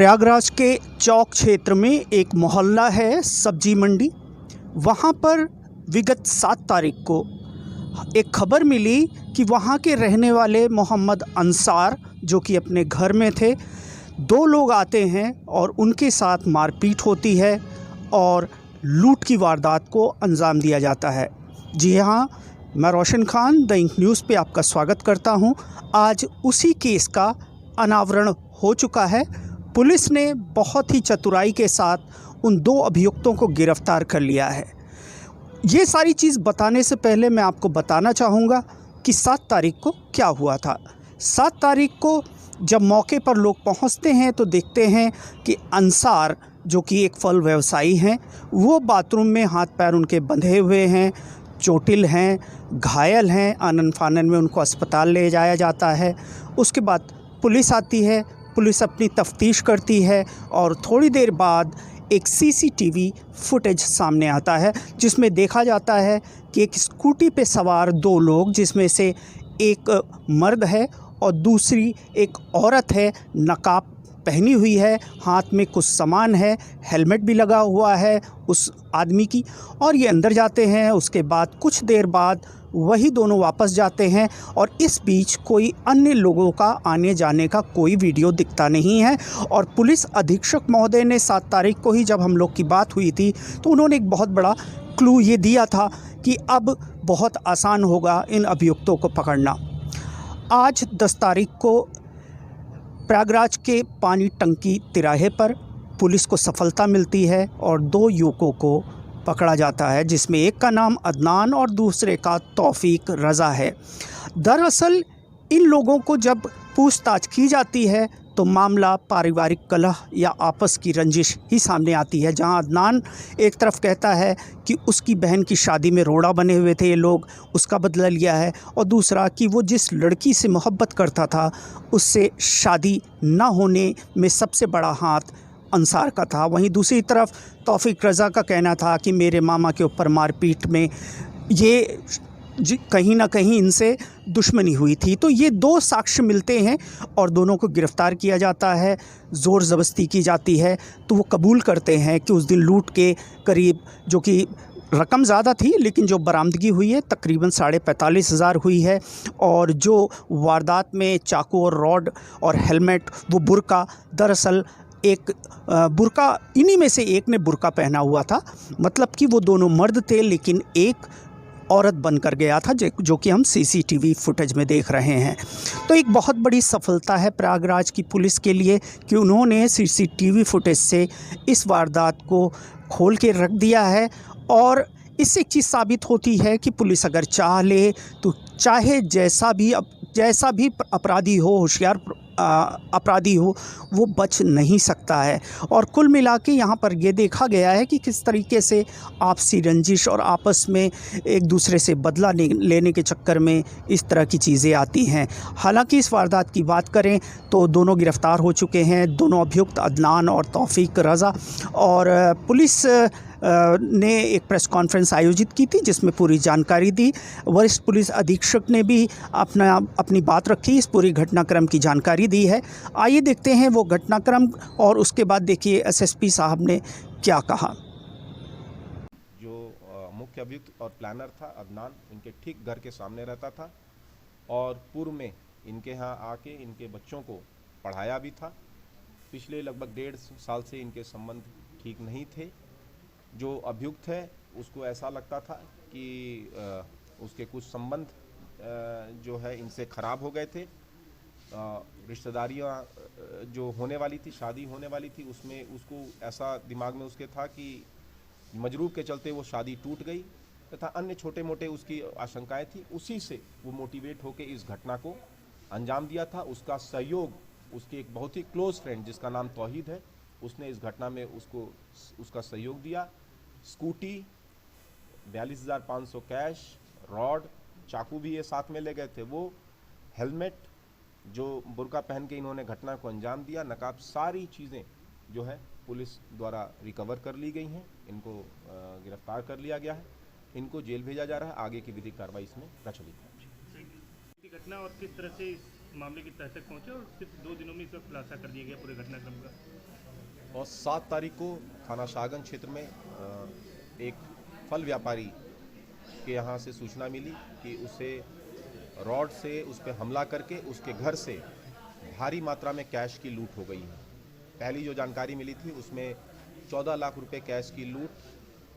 प्रयागराज के चौक क्षेत्र में एक मोहल्ला है सब्जी मंडी। वहाँ पर विगत 7 तारीख को एक खबर मिली कि वहाँ के रहने वाले मोहम्मद अंसार, जो कि अपने घर में थे, 2 लोग आते हैं और उनके साथ मारपीट होती है और लूट की वारदात को अंजाम दिया जाता है। जी हाँ, मैं रोशन खान द इंक न्यूज़ पे आपका स्वागत करता हूँ। आज उसी केस का अनावरण हो चुका है। पुलिस ने बहुत ही चतुराई के साथ उन 2 अभियुक्तों को गिरफ्तार कर लिया है। ये सारी चीज़ बताने से पहले मैं आपको बताना चाहूँगा कि 7 तारीख को क्या हुआ था। 7 तारीख को जब मौके पर लोग पहुँचते हैं तो देखते हैं कि अंसार, जो कि एक फल व्यवसायी हैं, वो बाथरूम में हाथ पैर उनके बंधे हुए हैं, चोटिल हैं, घायल हैं। आनन फानन में उनको अस्पताल ले जाया जाता है। उसके बाद पुलिस आती है, पुलिस अपनी तफ्तीश करती है और थोड़ी देर बाद एक सीसीटीवी फुटेज सामने आता है, जिसमें देखा जाता है कि एक स्कूटी पे सवार 2 लोग, जिसमें से एक मर्द है और दूसरी एक औरत है, नकाब पहनी हुई है, हाथ में कुछ सामान है, हेलमेट भी लगा हुआ है उस आदमी की, और ये अंदर जाते हैं। उसके बाद कुछ देर बाद वही दोनों वापस जाते हैं और इस बीच कोई अन्य लोगों का आने जाने का कोई वीडियो दिखता नहीं है। और पुलिस अधीक्षक महोदय ने 7 तारीख को ही जब हम लोग की बात हुई थी तो उन्होंने एक बहुत बड़ा क्लू ये दिया था कि अब बहुत आसान होगा इन अभियुक्तों को पकड़ना। आज 10 तारीख को प्रयागराज के पानी टंकी तिराहे पर पुलिस को सफलता मिलती है और 2 युवकों को पकड़ा जाता है, जिसमें एक का नाम अदनान और दूसरे का तौफीक रज़ा है। दरअसल इन लोगों को जब पूछताछ की जाती है तो मामला पारिवारिक कलह या आपस की रंजिश ही सामने आती है, जहां अदनान एक तरफ कहता है कि उसकी बहन की शादी में रोड़ा बने हुए थे ये लोग, उसका बदला लिया है, और दूसरा कि वो जिस लड़की से मोहब्बत करता था उससे शादी ना होने में सबसे बड़ा हाथ अंसार का था। वहीं दूसरी तरफ तौफीक रज़ा का कहना था कि मेरे मामा के ऊपर मारपीट में ये कहीं ना कहीं इनसे दुश्मनी हुई थी। तो ये 2 साक्ष्य मिलते हैं और दोनों को गिरफ़्तार किया जाता है। ज़ोर ज़बरदस्ती की जाती है तो वो कबूल करते हैं कि उस दिन लूट के करीब, जो कि रकम ज़्यादा थी लेकिन जो बरामदगी हुई है तकरीबन 45,500 हुई है, और जो वारदात में चाकू और रॉड और हेलमेट, वो बुर्का, दरअसल एक बुर्का, इन्हीं में से एक ने बुर्का पहना हुआ था। मतलब कि वो दोनों मर्द थे लेकिन एक औरत बनकर गया था, जो कि हम सीसीटीवी फुटेज में देख रहे हैं। तो एक बहुत बड़ी सफलता है प्रयागराज की पुलिस के लिए कि उन्होंने सीसीटीवी फुटेज से इस वारदात को खोल के रख दिया है। और इससे एक चीज़ साबित होती है कि पुलिस अगर चाह ले तो चाहे जैसा भी अपराधी हो, होशियार अपराधी हो, वो बच नहीं सकता है। और कुल मिला के यहाँ पर ये देखा गया है कि किस तरीके से आपसी रंजिश और आपस में एक दूसरे से बदला लेने के चक्कर में इस तरह की चीज़ें आती हैं। हालांकि इस वारदात की बात करें तो दोनों गिरफ़्तार हो चुके हैं, दोनों अभियुक्त अदनान और तौफीक रज़ा। और पुलिस ने एक प्रेस कॉन्फ्रेंस आयोजित की थी जिसमें पूरी जानकारी दी। वरिष्ठ पुलिस अधीक्षक ने भी अपनी बात रखी, इस पूरी घटनाक्रम की जानकारी दी है। आइए देखते हैं वो घटनाक्रम और उसके बाद देखिए एसएसपी साहब ने क्या कहा। जो मुख्य अभियुक्त और प्लानर था अदनान, इनके ठीक घर के सामने रहता था और पूर्व में इनके यहाँ आके इनके बच्चों को पढ़ाया भी था। पिछले लगभग 1.5 साल से इनके संबंध ठीक नहीं थे। जो अभियुक्त है उसको ऐसा लगता था कि उसके कुछ संबंध जो है इनसे ख़राब हो गए थे। रिश्तेदारियाँ जो होने वाली थी, शादी होने वाली थी, उसमें उसको ऐसा दिमाग में उसके था कि मजरूब के चलते वो शादी टूट गई तथा अन्य छोटे मोटे उसकी आशंकाएं थी। उसी से वो मोटिवेट होकर इस घटना को अंजाम दिया था। उसका सहयोग उसके एक बहुत ही क्लोज फ्रेंड जिसका नाम तौहीद है, उसने इस घटना में उसका सहयोग दिया। स्कूटी, 42,500 कैश, रॉड, चाकू भी ये साथ में ले गए थे। वो हेलमेट, जो बुर्का पहन के इन्होंने घटना को अंजाम दिया, नकाब, सारी चीज़ें जो है पुलिस द्वारा रिकवर कर ली गई हैं। इनको गिरफ्तार कर लिया गया है, इनको जेल भेजा जा रहा है। आगे की विधिक कार्रवाई इसमें प्रचलित है। घटना और किस तरह से इस मामले की तह तक पहुंचे और सिर्फ 2 दिनों में इसका खुलासा कर दिया गया पूरे घटनाक्रम का। और 7 तारीख को थाना शाहगंज क्षेत्र में एक फल व्यापारी के यहाँ से सूचना मिली कि उसे रॉड से उस पर हमला करके उसके घर से भारी मात्रा में कैश की लूट हो गई है। पहली जो जानकारी मिली थी उसमें 14 लाख रुपए कैश की लूट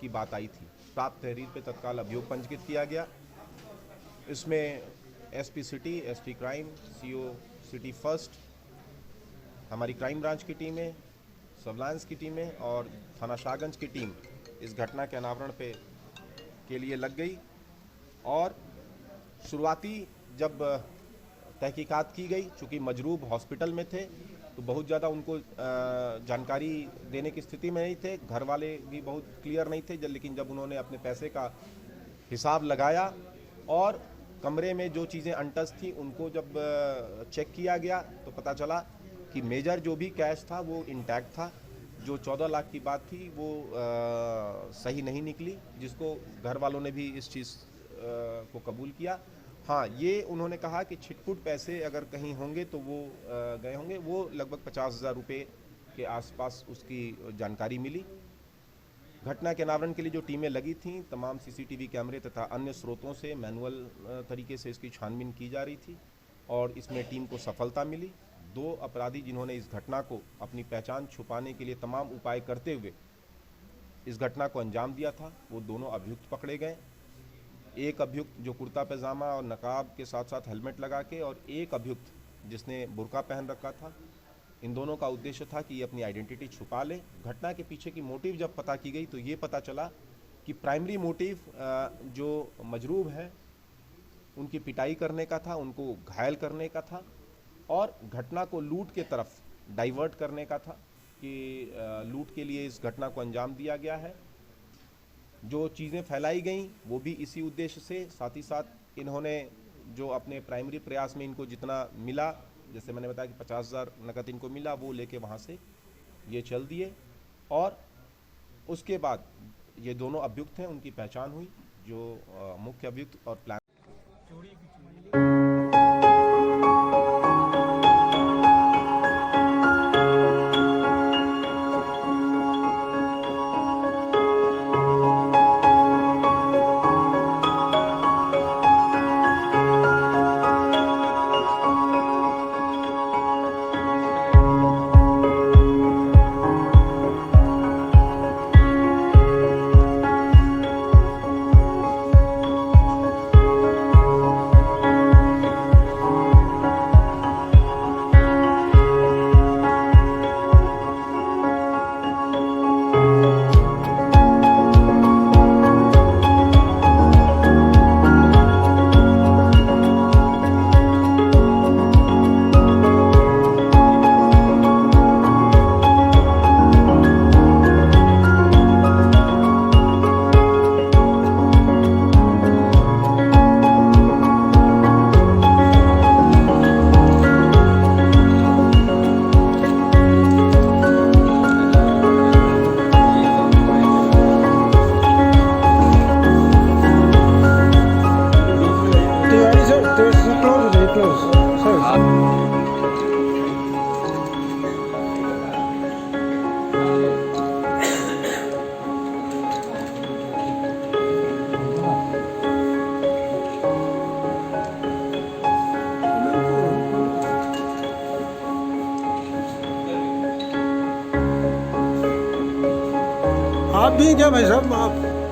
की बात आई थी। प्राप्त तहरीर पे तत्काल अभियोग पंजीकृत किया गया। इसमें SP city, SP crime, CO city first, हमारी क्राइम ब्रांच की टीमें, सर्विलांस की टीमें और थाना शाहगंज की टीम इस घटना के अनावरण के लिए लग गई। और शुरुआती जब तहकीकात की गई, चूँकि मजरूब हॉस्पिटल में थे तो बहुत ज़्यादा उनको जानकारी देने की स्थिति में नहीं थे, घर वाले भी बहुत क्लियर नहीं थे। लेकिन जब उन्होंने अपने पैसे का हिसाब लगाया और कमरे में जो चीज़ें अनटच थी उनको जब चेक किया गया तो पता चला कि मेजर जो भी कैश था वो इंटैक्ट था। जो 14 लाख की बात थी वो सही नहीं निकली, जिसको घर वालों ने भी इस चीज़ को कबूल किया। हाँ, ये उन्होंने कहा कि छिटपुट पैसे अगर कहीं होंगे तो वो गए होंगे। वो लगभग 50,000 रुपये के आसपास उसकी जानकारी मिली। घटना के अनावरण के लिए जो टीमें लगी थीं, तमाम सीसीटीवी कैमरे तथा अन्य स्रोतों से मैनुअल तरीके से इसकी छानबीन की जा रही थी और इसमें टीम को सफलता मिली। 2 अपराधी जिन्होंने इस घटना को अपनी पहचान छुपाने के लिए तमाम उपाय करते हुए इस घटना को अंजाम दिया था, वो दोनों अभियुक्त पकड़े गए। एक अभियुक्त जो कुर्ता पैजामा और नकाब के साथ साथ हेलमेट लगा के, और एक अभियुक्त जिसने बुर्का पहन रखा था। इन दोनों का उद्देश्य था कि ये अपनी आइडेंटिटी छुपा ले। घटना के पीछे की मोटिव जब पता की गई तो ये पता चला कि प्राइमरी मोटिव जो मजरूब है उनकी पिटाई करने का था, उनको घायल करने का था और घटना को लूट के तरफ डाइवर्ट करने का था कि लूट के लिए इस घटना को अंजाम दिया गया है। जो चीज़ें फैलाई गई वो भी इसी उद्देश्य से, साथ ही साथ इन्होंने जो अपने प्राइमरी प्रयास में इनको जितना मिला, जैसे मैंने बताया कि 50,000 नकद इनको मिला, वो लेके वहाँ से ये चल दिए। और उसके बाद ये दोनों अभियुक्त हैं, उनकी पहचान हुई, जो मुख्य अभियुक्त और प्लान आप भी क्या भाई साहब, आप